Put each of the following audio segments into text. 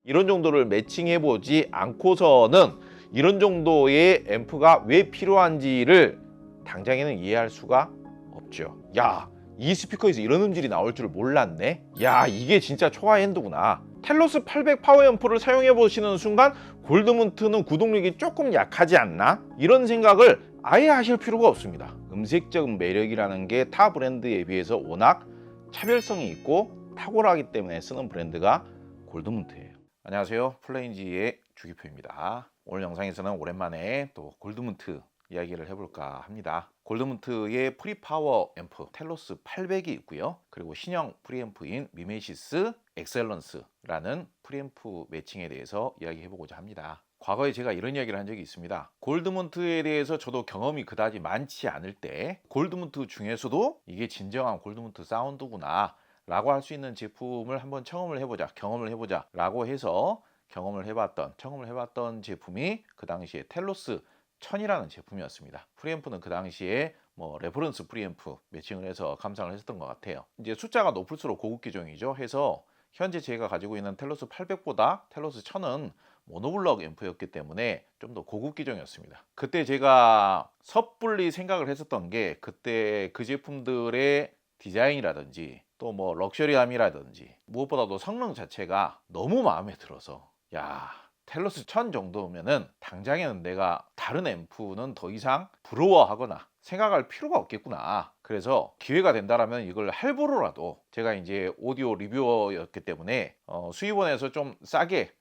이런 정도를 매칭해보지 않고서는 이런 정도의 앰프가 왜 필요한지를 당장에는 이해할 수가 없죠. 야, 이 스피커에서 이런 음질이 나올 줄 몰랐네. 야, 이게 진짜 초하이엔드구나. 텔로스 800 파워 앰프를 사용해 보시는 순간 골드문트는 구동력이 조금 약하지 않나? 이런 생각을 아예 하실 필요가 없습니다. 음색적 매력이라는 게 타 브랜드에 비해서 워낙 차별성이 있고 탁월하기 때문에 쓰는 브랜드가 골드문트예요. 안녕하세요, 플레인지의 주기표입니다. 오늘 영상에서는 오랜만에 또 골드문트 이야기를 해볼까 합니다. 골드문트의 프리파워 앰프 텔로스 800이 있고요. 그리고 신형 프리앰프인 미메시스 엑셀런스라는 프리앰프 매칭에 대해서 이야기해보고자 합니다. 과거에 제가 이런 이야기를 한 적이 있습니다. 골드문트에 대해서 저도 경험이 그다지 많지 않을 때 골드문트 중에서도 이게 진정한 골드문트 사운드구나 라고 할 수 있는 제품을 한번 경험을 해보자 라고 해서 경험을 해봤던 제품이 그 당시에 텔로스 1000이라는 제품이었습니다. 프리앰프는 그 당시에 레퍼런스 프리앰프 매칭을 해서 감상을 했었던 것 같아요. 이제 숫자가 높을수록 고급 기종이죠. 해서 현재 제가 가지고 있는 텔로스 800보다 텔로스 1000은 모노블럭 앰프였기 때문에 좀 더 고급 기종이었습니다. 그때 제가 섣불리 생각을 했었던 게 그때 그 제품들의 디자인이라든지 또 럭셔리함이라든지 무엇보다도 성능 자체가 너무 마음에 들어서 야, 텔로스 1000 정도면은 당장에는 내가 다른 앰프는 더 이상 부러워하거나 생각할 필요가 없겠구나. 그래서 기회가 된다라면 이걸 할부로라도 제가 이제 오디오 리뷰어였기 때문에 수입원에서 좀 싸게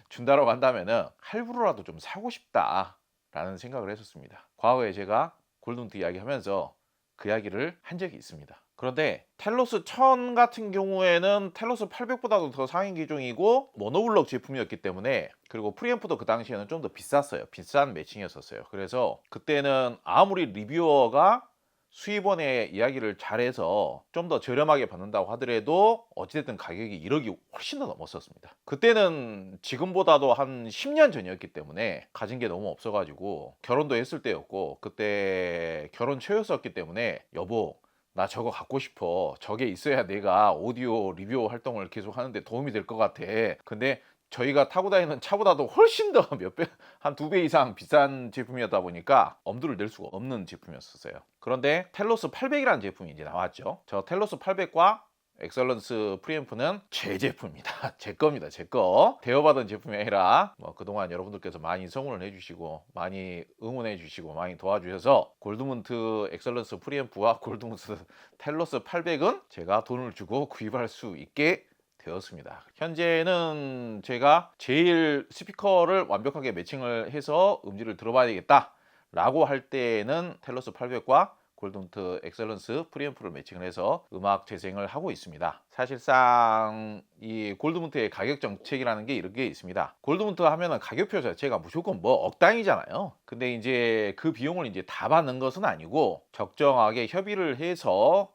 준다라고 한다면은 할부로라도 좀 사고 싶다라는 생각을 했었습니다. 과거에 제가 골드문트 이야기하면서 그 이야기를 한 적이 있습니다. 그런데 텔로스 1000 같은 경우에는 텔로스 800보다도 더 상위 기종이고 모노블럭 제품이었기 때문에, 그리고 프리앰프도 그 당시에는 좀 더 비쌌어요. 비싼 매칭이었었어요. 그래서 그때는 아무리 리뷰어가 수입원의 이야기를 잘해서 좀 더 저렴하게 받는다고 하더라도 어찌됐든 가격이 1억이 훨씬 더 넘었었습니다. 그때는 지금보다도 한 10년 전이었기 때문에 가진 게 너무 없어가지고 결혼도 했을 때였고, 그때 결혼 초였었기 때문에 여보 나 저거 갖고 싶어, 저게 있어야 내가 오디오 리뷰 활동을 계속 하는데 도움이 될 것 같아. 근데 저희가 타고 다니는 차보다도 훨씬 더 몇 배, 한 2배 이상 비싼 제품이었다 보니까 엄두를 낼 수가 없는 제품이었어요. 그런데 텔로스 800이라는 제품이 이제 나왔죠. 저 텔로스 800과 엑셀런스 프리앰프는 제 제품입니다. 제 겁니다. 제 거. 대여받은 제품이 아니라 그동안 여러분들께서 많이 성원을 해주시고 많이 응원해 주시고 많이 도와주셔서 골드문트 엑셀런스 프리앰프와 골드문트 텔로스 800은 제가 돈을 주고 구입할 수 있게 되었습니다. 현재는 제가 제일 스피커를 완벽하게 매칭을 해서 음질을 들어봐야 되겠다 라고 할 때는 텔로스 800과 골드문트 엑셀런스 프리앰프를 매칭을 해서 음악 재생을 하고 있습니다. 사실상 이 골드문트의 가격 정책이라는 게 이런 게 있습니다. 골드문트 하면은 가격표 자체가 무조건 억당이잖아요. 근데 이제 그 비용을 이제 다 받는 것은 아니고 적정하게 협의를 해서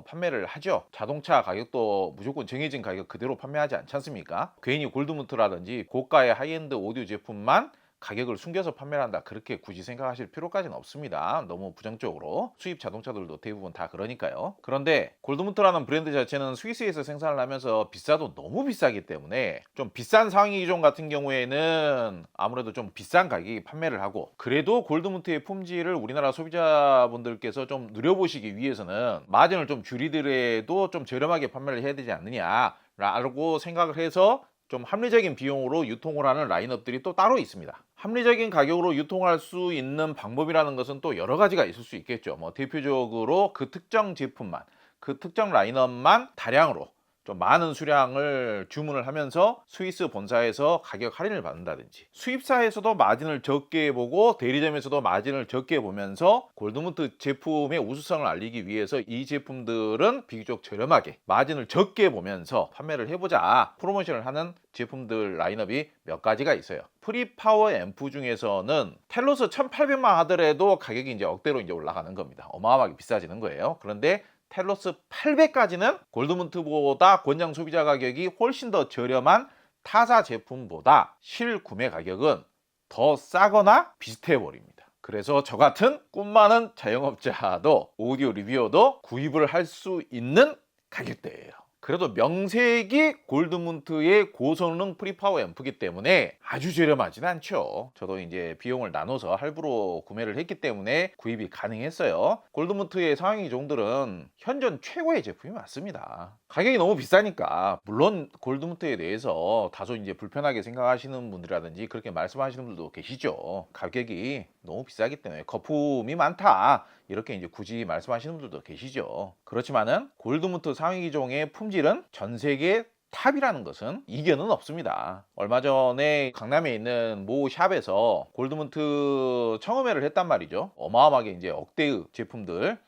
판매를 하죠. 자동차 가격도 무조건 정해진 가격 그대로 판매하지 않지 않습니까? 괜히 골드문트라든지 고가의 하이엔드 오디오 제품만 가격을 숨겨서 판매를 한다, 그렇게 굳이 생각하실 필요까지는 없습니다. 너무 부정적으로. 수입 자동차들도 대부분 다 그러니까요. 그런데 골드문트라는 브랜드 자체는 스위스에서 생산을 하면서 비싸도 너무 비싸기 때문에 좀 비싼 상위 기종 같은 경우에는 아무래도 좀 비싼 가격에 판매를 하고, 그래도 골드문트의 품질을 우리나라 소비자분들께서 좀 누려보시기 위해서는 마진을 좀 줄이더라도 좀 저렴하게 판매를 해야 되지 않느냐 라고 생각을 해서 좀 합리적인 비용으로 유통을 하는 라인업들이 또 따로 있습니다. 합리적인 가격으로 유통할 수 있는 방법이라는 것은 또 여러 가지가 있을 수 있겠죠. 대표적으로 그 특정 제품만, 그 특정 라인업만 다량으로 좀 많은 수량을 주문을 하면서 스위스 본사에서 가격 할인을 받는다든지, 수입사에서도 마진을 적게 보고 대리점에서도 마진을 적게 보면서 골드문트 제품의 우수성을 알리기 위해서 이 제품들은 비교적 저렴하게 마진을 적게 보면서 판매를 해보자 프로모션을 하는 제품들 라인업이 몇 가지가 있어요. 프리파워 앰프 중에서는 텔로스 1800만 하더라도 가격이 이제 억대로 이제 올라가는 겁니다. 어마어마하게 비싸지는 거예요. 그런데 텔로스 800까지는 골드문트보다 권장 소비자 가격이 훨씬 더 저렴한 타사 제품보다 실구매 가격은 더 싸거나 비슷해 버립니다. 그래서 저 같은 꿈 많은 자영업자도 오디오 리뷰어도 구입을 할 수 있는 가격대예요. 그래도 명색이 골드문트의 고성능 프리파워 앰프이기 때문에 아주 저렴하진 않죠. 저도 이제 비용을 나눠서 할부로 구매를 했기 때문에 구입이 가능했어요. 골드문트의 상위 기종들은 현존 최고의 제품이 맞습니다. 가격이 너무 비싸니까 물론 골드문트에 대해서 다소 이제 불편하게 생각하시는 분들이라든지 그렇게 말씀하시는 분들도 계시죠. 가격이 너무 비싸기 때문에 거품이 많다 이렇게 이제 굳이 말씀하시는 분들도 계시죠. 그렇지만은 골드문트 상위 기종의 품질은 전 세계 탑이라는 것은 이견은 없습니다. 얼마 전에 강남에 있는 모 샵에서 골드문트 청음회를 했단 말이죠. 어마어마하게 이제 억대의 제품들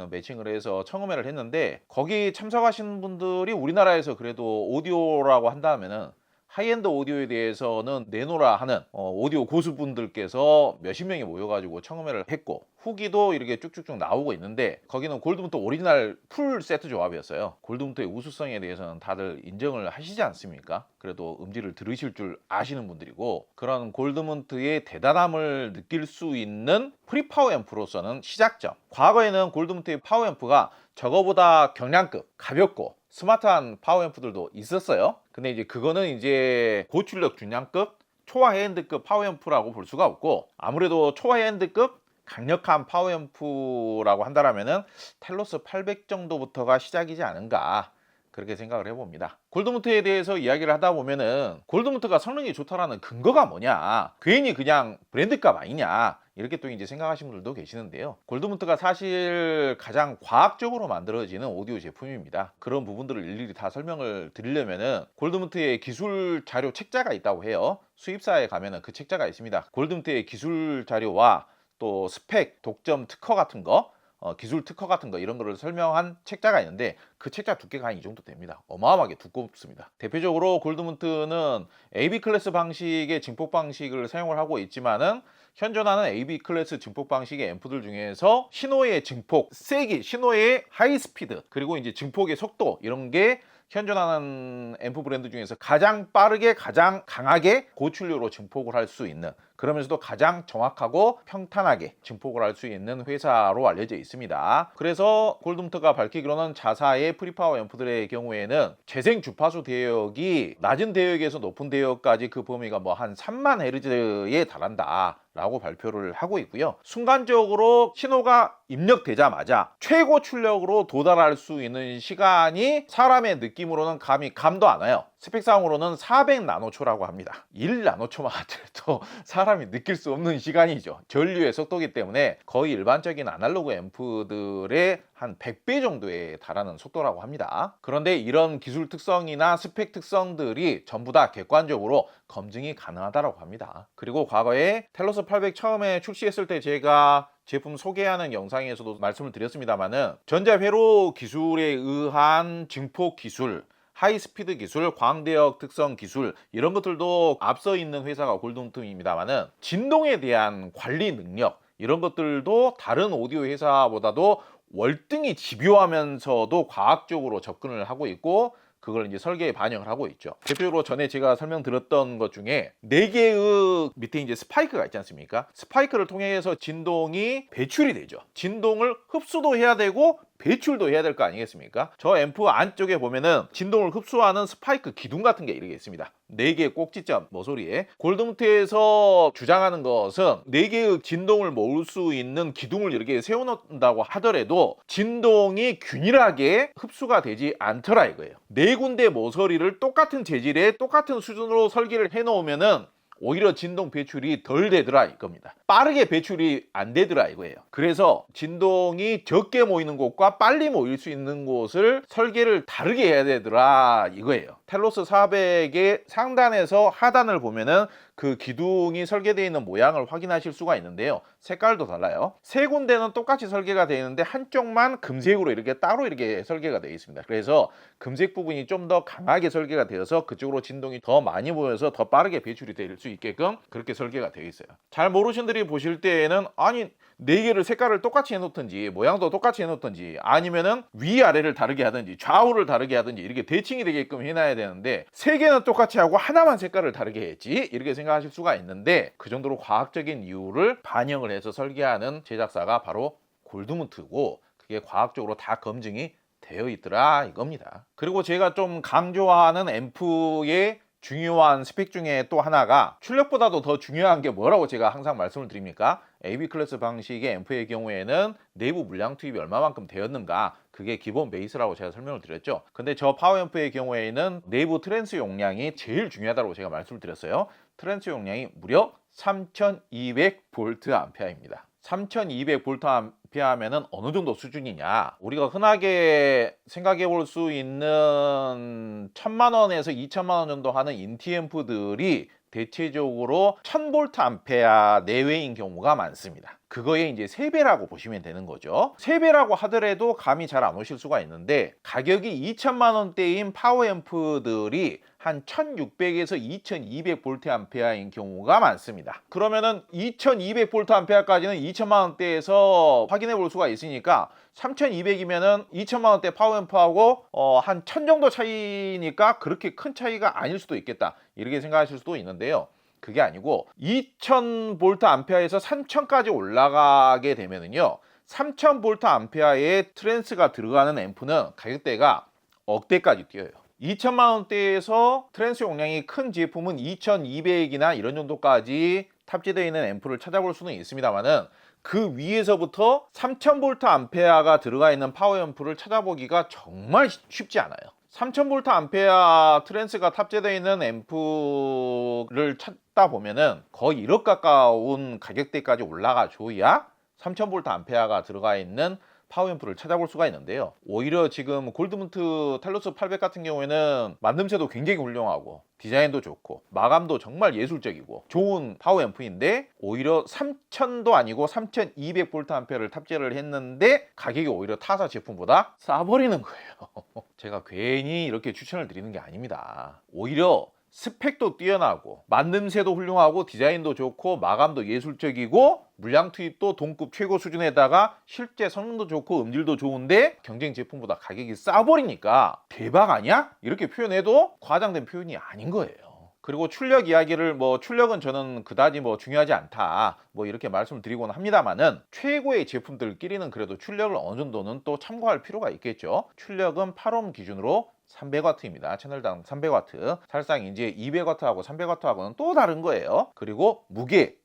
매칭을 해서 청음회를 했는데 거기 참석하시는 분들이 우리나라에서 그래도 오디오라고 한다면은 하이엔드 오디오에 대해서는 내노라 하는 오디오 고수분들께서 몇십 명이 모여가지고 청음회를 했고 후기도 이렇게 쭉쭉쭉 나오고 있는데 거기는 골드문트 오리지널 풀 세트 조합이었어요. 골드문트의 우수성에 대해서는 다들 인정을 하시지 않습니까? 그래도 음질을 들으실 줄 아시는 분들이고 그런 골드문트의 대단함을 느낄 수 있는 프리파워 앰프로서는 시작점. 과거에는 골드문트의 파워 앰프가 저거보다 경량급, 가볍고 스마트한 파워 앰프들도 있었어요. 근데 이제 그거는 이제 고출력 중량급 초하이엔드급 파워 앰프라고 볼 수가 없고 아무래도 초하이엔드급 강력한 파워 앰프라고 한다면은 텔로스 800 정도부터가 시작이지 않은가 그렇게 생각을 해봅니다. 골드문트에 대해서 이야기를 하다 보면은 골드문트가 성능이 좋다라는 근거가 뭐냐 괜히 그냥 브랜드값 아니냐 이렇게 또 이제 생각하시는 분들도 계시는데요. 골드문트가 사실 가장 과학적으로 만들어지는 오디오 제품입니다. 그런 부분들을 일일이 다 설명을 드리려면은 골드문트의 기술 자료 책자가 있다고 해요. 수입사에 가면은 그 책자가 있습니다. 골드문트의 기술 자료와 또 스펙, 독점 특허 같은 거 기술 특허 같은 거 이런 거를 설명한 책자가 있는데 그 책자 두께가 한 이 정도 됩니다. 어마어마하게 두껍습니다. 대표적으로 골드문트는 AB 클래스 방식의 증폭 방식을 사용을 하고 있지만은 현존하는 AB 클래스 증폭 방식의 앰프들 중에서 신호의 증폭, 세기, 신호의 하이 스피드 그리고 이제 증폭의 속도 이런 게 현존하는 앰프 브랜드 중에서 가장 빠르게 가장 강하게 고출력으로 증폭을 할 수 있는 그러면서도 가장 정확하고 평탄하게 증폭을 할 수 있는 회사로 알려져 있습니다. 그래서 골드문트가 밝히기로는 자사의 프리파워 앰프들의 경우에는 재생 주파수 대역이 낮은 대역에서 높은 대역까지 그 범위가 뭐 한 3만 헤르츠에 달한다 라고 발표를 하고 있고요. 순간적으로 신호가 입력되자마자 최고 출력으로 도달할 수 있는 시간이 사람의 느낌으로는 감도 안 와요. 스펙상으로는 400 나노초라고 합니다. 1 나노초만 하더라도 사람이 느낄 수 없는 시간이죠. 전류의 속도이기 때문에 거의 일반적인 아날로그 앰프들의 한 100배 정도에 달하는 속도라고 합니다. 그런데 이런 기술 특성이나 스펙 특성들이 전부 다 객관적으로 검증이 가능하다고 합니다. 그리고 과거에 텔로스 800 처음에 출시했을 때 제가 제품 소개하는 영상에서도 말씀을 드렸습니다만은 전자회로 기술에 의한 증폭 기술 하이스피드 기술, 광대역 특성 기술 이런 것들도 앞서 있는 회사가 골드문트입니다만은 진동에 대한 관리 능력 이런 것들도 다른 오디오 회사보다도 월등히 집요하면서도 과학적으로 접근을 하고 있고 그걸 이제 설계에 반영을 하고 있죠. 대표적으로 전에 제가 설명드렸던 것 중에 4개의 밑에 이제 스파이크가 있지 않습니까? 스파이크를 통해서 진동이 배출이 되죠. 진동을 흡수도 해야 되고 배출도 해야 될 거 아니겠습니까? 저 앰프 안쪽에 보면은 진동을 흡수하는 스파이크 기둥 같은 게 이렇게 있습니다. 4개의 꼭지점 모서리에 골드문트에서 주장하는 것은 4개의 진동을 모을 수 있는 기둥을 이렇게 세워놓는다고 하더라도 진동이 균일하게 흡수가 되지 않더라 이거예요. 4군데 모서리를 똑같은 재질의 똑같은 수준으로 설계를 해놓으면은 오히려 진동 배출이 덜 되더라 이겁니다. 빠르게 배출이 안 되더라 이거예요. 그래서 진동이 적게 모이는 곳과 빨리 모일 수 있는 곳을 설계를 다르게 해야 되더라 이거예요. 텔로스 400의 상단에서 하단을 보면은 그 기둥이 설계되어 있는 모양을 확인하실 수가 있는데요. 색깔도 달라요. 3군데는 똑같이 설계가 되어 있는데 한쪽만 금색으로 이렇게 따로 이렇게 설계가 되어 있습니다. 그래서 금색 부분이 좀 더 강하게 설계가 되어서 그쪽으로 진동이 더 많이 모여서 더 빠르게 배출이 될 수 있게끔 그렇게 설계가 되어 있어요. 잘 모르신 분들이 보실 때에는 아니 4개를 색깔을 똑같이 해놓든지 모양도 똑같이 해놓든지 아니면은 위아래를 다르게 하든지 좌우를 다르게 하든지 이렇게 대칭이 되게끔 해놔야 되는데 3개는 똑같이 하고 하나만 색깔을 다르게 했지 이렇게 생각하실 수가 있는데 그 정도로 과학적인 이유를 반영을 해서 설계하는 제작사가 바로 골드문트고 그게 과학적으로 다 검증이 되어 있더라 이겁니다. 그리고 제가 좀 강조하는 앰프의 중요한 스펙 중에 또 하나가 출력보다도 더 중요한 게 뭐라고 제가 항상 말씀을 드립니까? AB 클래스 방식의 앰프의 경우에는 내부 물량 투입이 얼마만큼 되었는가, 그게 기본 베이스라고 제가 설명을 드렸죠. 근데 저 파워 앰프의 경우에는 내부 트랜스 용량이 제일 중요하다고 제가 말씀을 드렸어요. 트랜스 용량이 무려 3200V 암페어입니다. 3200V 암페어면은 어느 정도 수준이냐? 우리가 흔하게 생각해 볼 수 있는 1000만원에서 2000만원 정도 하는 인티 앰프들이 대체적으로 1000V 암페어 내외인 경우가 많습니다. 그거의 이제 3배라고 보시면 되는 거죠. 3배라고 하더라도 감이 잘 안 오실 수가 있는데, 가격이 2000만원대인 파워 앰프들이 한 1600에서 2200V 암페어인 경우가 많습니다. 그러면은 2200V 암페어까지는 2000만원대에서 확인해 볼 수가 있으니까 3200이면은 2000만원대 파워 앰프하고 한 1000 정도 차이니까 그렇게 큰 차이가 아닐 수도 있겠다, 이렇게 생각하실 수도 있는데요. 그게 아니고 2000V 암페어에서 3000까지 올라가게 되면은요, 3000V 암페어의 트랜스가 들어가는 앰프는 가격대가 억대까지 뛰어요. 2000만원대에서 트랜스 용량이 큰 제품은 2200이나 이런 정도까지 탑재되어 있는 앰프를 찾아볼 수는 있습니다만은, 그 위에서부터 3000V 암페어가 들어가 있는 파워 앰프를 찾아보기가 정말 쉽지 않아요. 3000V 암페어 트랜스가 탑재되어 있는 앰프를 찾다 보면은 거의 1억 가까운 가격대까지 올라가 줘야 3000V 암페어가 들어가 있는 파워 앰프를 찾아볼 수가 있는데요. 오히려 지금 골드문트 텔루스 800 같은 경우에는 만듦새도 굉장히 훌륭하고 디자인도 좋고 마감도 정말 예술적이고 좋은 파워 앰프인데, 오히려 3000도 아니고 3200V 암페어를 탑재를 했는데 가격이 오히려 타사 제품보다 싸버리는 거예요. 제가 괜히 이렇게 추천을 드리는 게 아닙니다. 오히려 스펙도 뛰어나고 만듦새도 훌륭하고 디자인도 좋고 마감도 예술적이고 물량 투입도 동급 최고 수준에다가 실제 성능도 좋고 음질도 좋은데 경쟁 제품보다 가격이 싸버리니까 대박 아니야? 이렇게 표현해도 과장된 표현이 아닌 거예요. 그리고 출력 이야기를, 출력은 저는 그다지 중요하지 않다 이렇게 말씀을 드리곤 합니다만은, 최고의 제품들끼리는 그래도 출력을 어느 정도는 또 참고할 필요가 있겠죠. 출력은 8옴 기준으로 300W입니다. 채널당 300W. 사실상 이제 200W하고 300W하고는 또 다른 거예요. 그리고 무게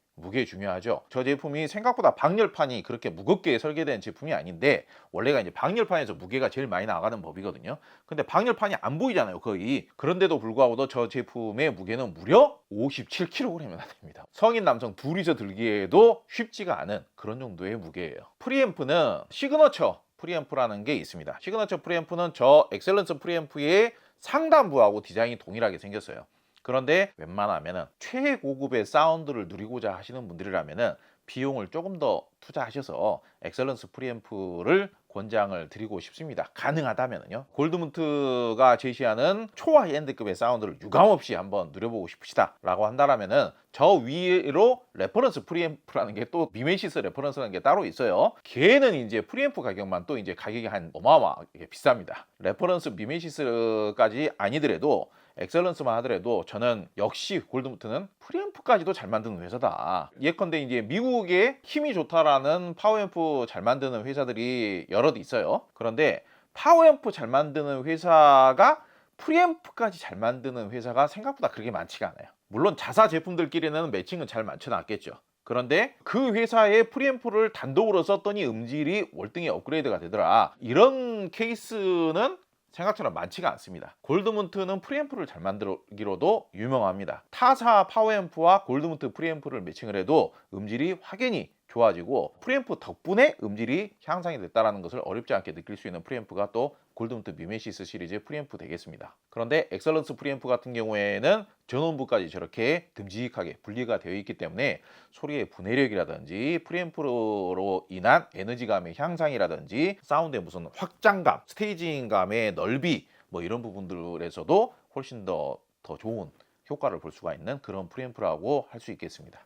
중요하죠. 저 제품이 생각보다 방열판이 그렇게 무겁게 설계된 제품이 아닌데, 원래가 이제 방열판에서 무게가 제일 많이 나가는 법이거든요. 근데 방열판이 안 보이잖아요, 거의. 그런데도 불구하고도 저 제품의 무게는 무려 57kg이나 됩니다. 성인 남성 둘이서 들기에도 쉽지가 않은 그런 정도의 무게예요. 프리앰프는 시그너처 프리앰프라는 게 있습니다. 시그너처 프리앰프는 저 엑셀런스 프리앰프의 상단부하고 디자인이 동일하게 생겼어요. 그런데 웬만하면은 최고급의 사운드를 누리고자 하시는 분들이라면은 비용을 조금 더 투자하셔서 엑셀런스 프리앰프를 권장을 드리고 싶습니다. 가능하다면요. 골드문트가 제시하는 초하이엔드급의 사운드를 유감없이 한번 누려보고 싶으시다 라고 한다면은 저 위로 레퍼런스 프리앰프라는 게 또 미메시스 레퍼런스라는 게 따로 있어요. 걔는 이제 프리앰프 가격만 또 이제 가격이 한 어마어마하게 비쌉니다. 레퍼런스 미메시스까지 아니더라도 엑셀런스만 하더라도 저는 역시 골드문트는 프리앰프까지도 잘 만드는 회사다. 예컨대 이제 미국에 힘이 좋다라는 파워앰프 잘 만드는 회사들이 여럿 있어요. 그런데 파워앰프 잘 만드는 회사가 프리앰프까지 잘 만드는 회사가 생각보다 그렇게 많지가 않아요. 물론 자사 제품들끼리는 매칭은 잘 맞춰놨겠죠. 그런데 그 회사의 프리앰프를 단독으로 썼더니 음질이 월등히 업그레이드가 되더라, 이런 케이스는 생각처럼 많지가 않습니다. 골드문트는 프리앰프를 잘 만들기로도 유명합니다. 타사 파워앰프와 골드문트 프리앰프를 매칭을 해도 음질이 확연히 좋아지고, 프리앰프 덕분에 음질이 향상이 됐다는 것을 어렵지 않게 느낄 수 있는 프리앰프가 또 골드문트 미메시스 시리즈 프리앰프 되겠습니다. 그런데 엑셀런스 프리앰프 같은 경우에는 전원부까지 저렇게 듬직하게 분리가 되어 있기 때문에 소리의 분해력이라든지 프리앰프로 인한 에너지감의 향상이라든지 사운드의 무슨 확장감, 스테이징감의 넓이 이런 부분들에서도 훨씬 더 좋은 효과를 볼 수가 있는 그런 프리앰프라고 할 수 있겠습니다.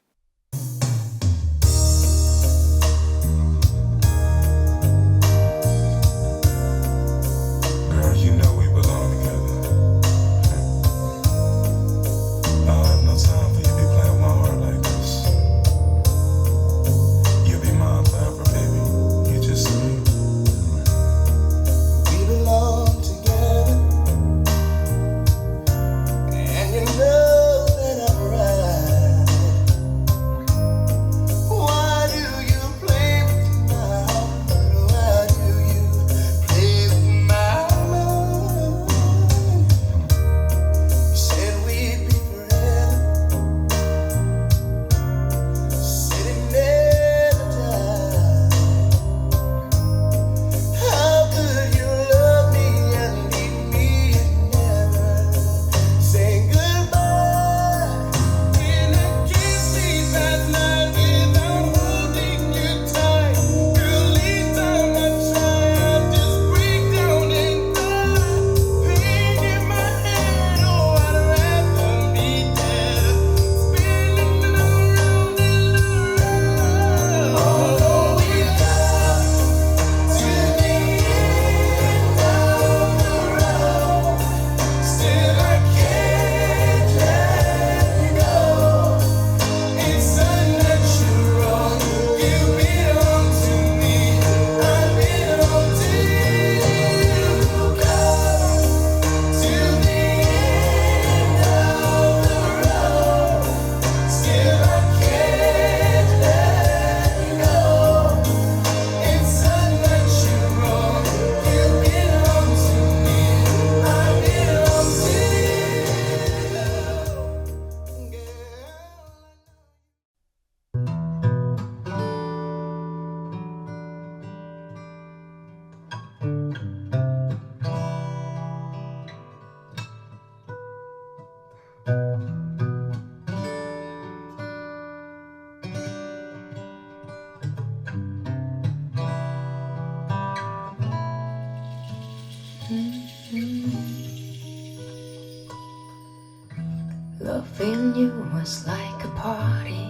Loving you was like a party.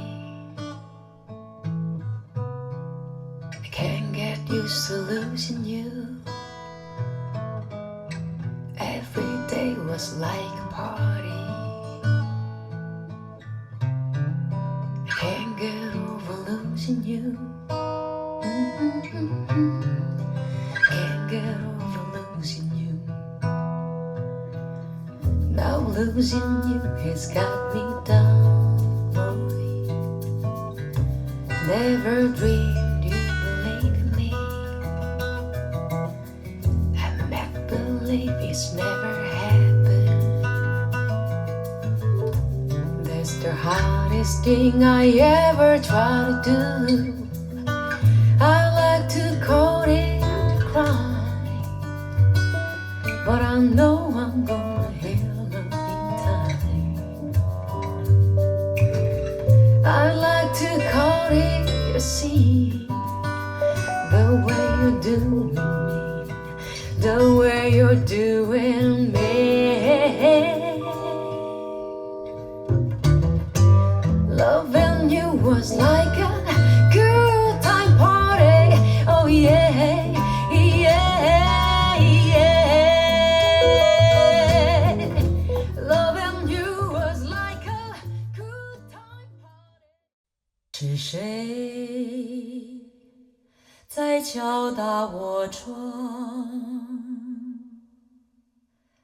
I can't get used to losing you. Every day was like a party. I can't get over losing you. Can't get over losing you. Now losing you has got me down, boy. Never dreamed you'd believe in me. I make believe it's never happened. That's the hardest thing I ever try to do. I like to call it a crime, but I know I'm gonna heal up in time. I like to call it a sin, the way you're doing me, the way you're doing me. Loving you was like a good time party. Oh yeah, yeah, yeah. Loving you was like a good time party. 是谁在敲打我窗？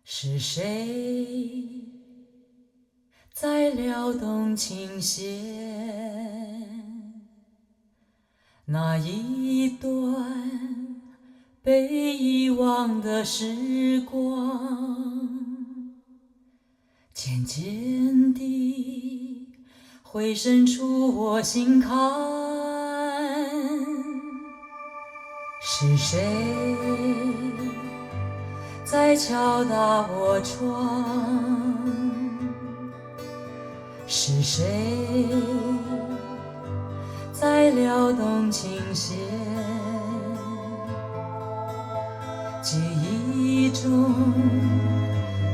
是谁在撩动琴弦？那一段被遗忘的时光，渐渐地回渗出我心坎。是谁在敲打我窗？是谁在撩动琴弦？记忆中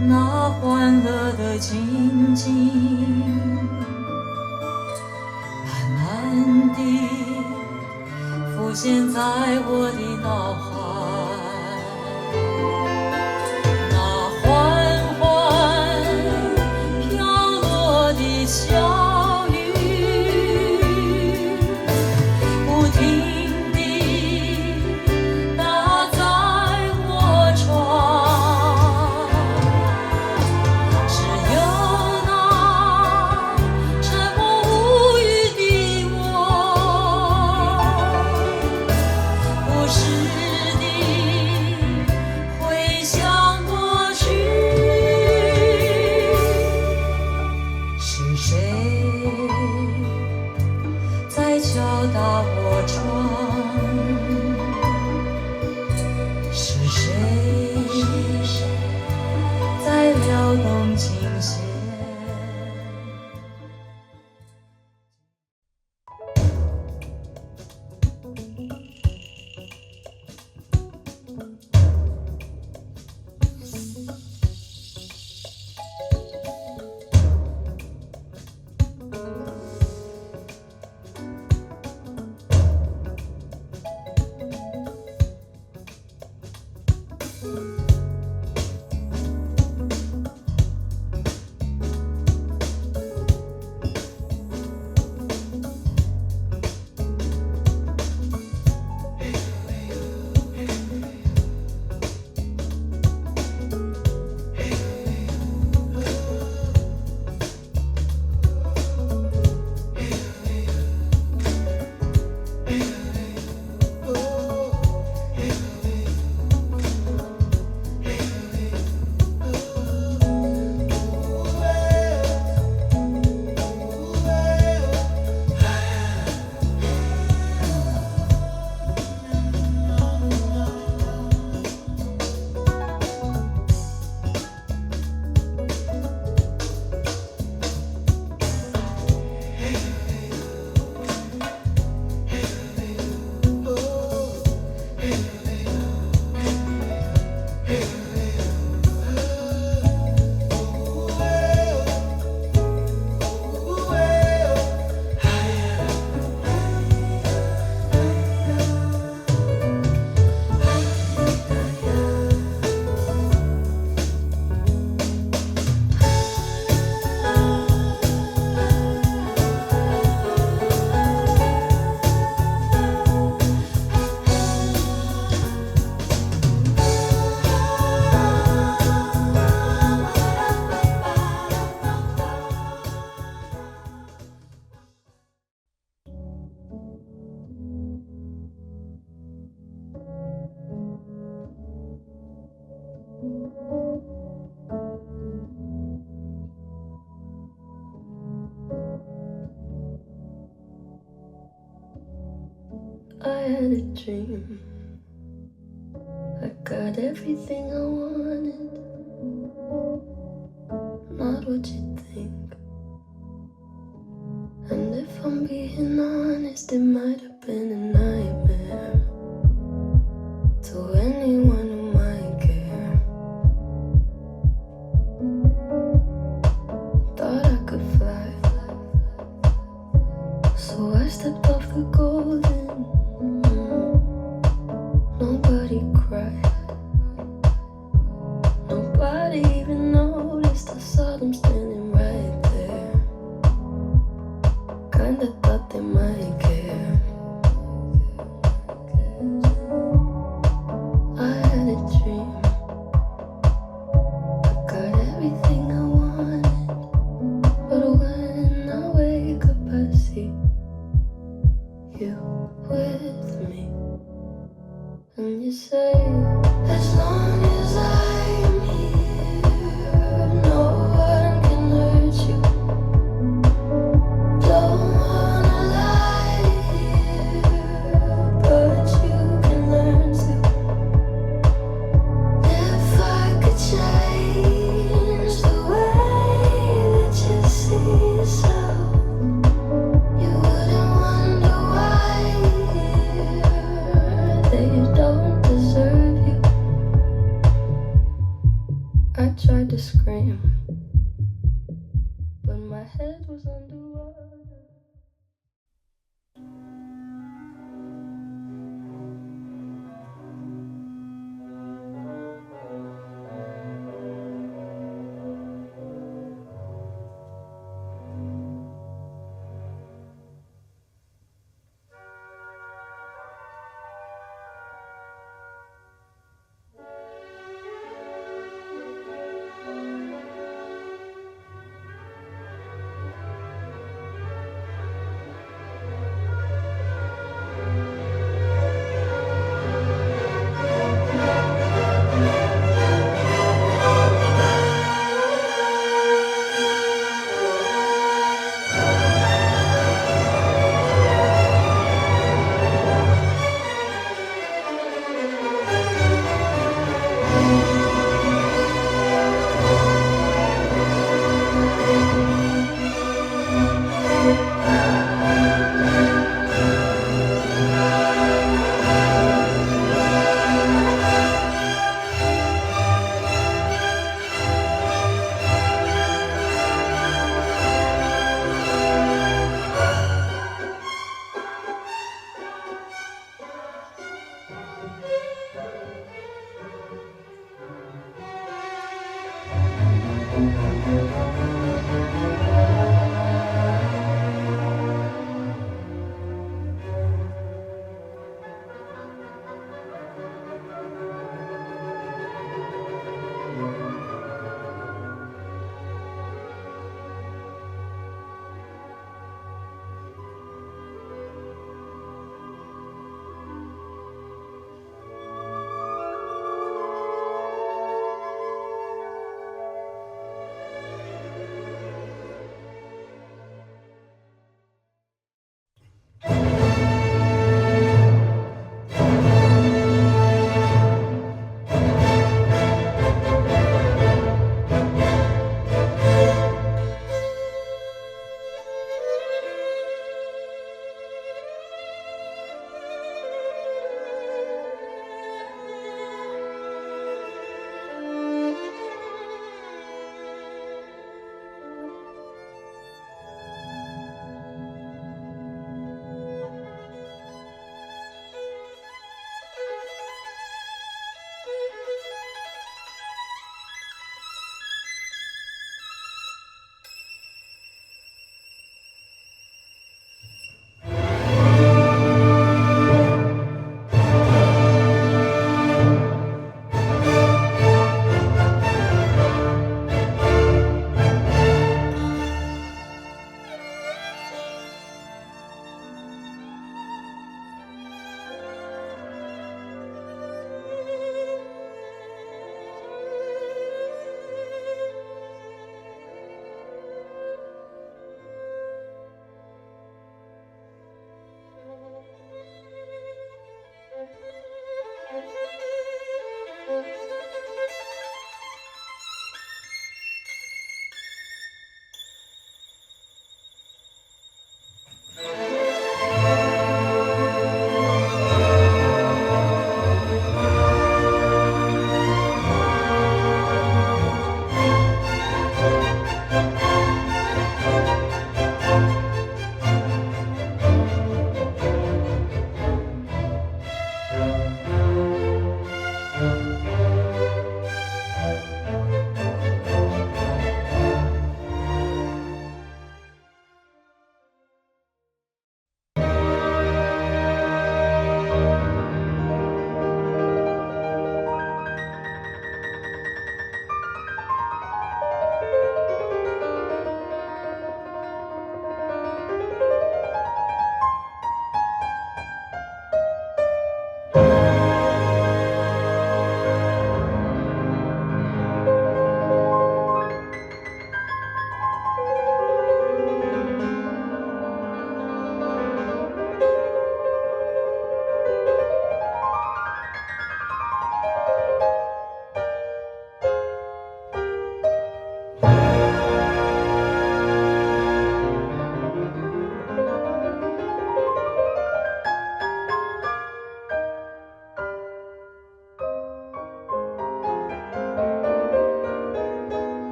那欢乐的情景，慢慢地浮现在我的脑海。小雨不停地打在我窗，只有那沉默无语的我，不时地回想过去。是谁在敲打我窗？是谁在撩动琴弦？ I had a dream. I got everything I wanted, not what you think. And if I'm being honest, it might have been a nightmare to anyone who might care. Thought I could fly, so I stepped off the golden. Nobody cried, nobody even noticed. I saw them standing right there. Kinda thought they might care. I had a dream. I got everything I wanted, but when I wake up I see you with me. And you say, as long as I'm here, no one can hurt you. Don't wanna lie here, but you can learn to. If I could change the way that you see yourself, you wouldn't wonder why they don't deserve you. I tried to scream, but my head was underwater.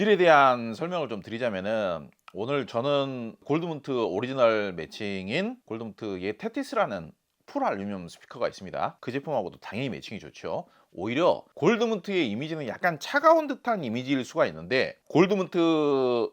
음질에 대한 설명을 좀 드리자면은 오늘 저는 골드문트 오리지널 매칭인 골드문트의 테티스라는 풀 알루미늄 스피커가 있습니다. 그 제품하고도 당연히 매칭이 좋죠. 오히려 골드문트의 이미지는 약간 차가운 듯한 이미지일 수가 있는데 골드문트의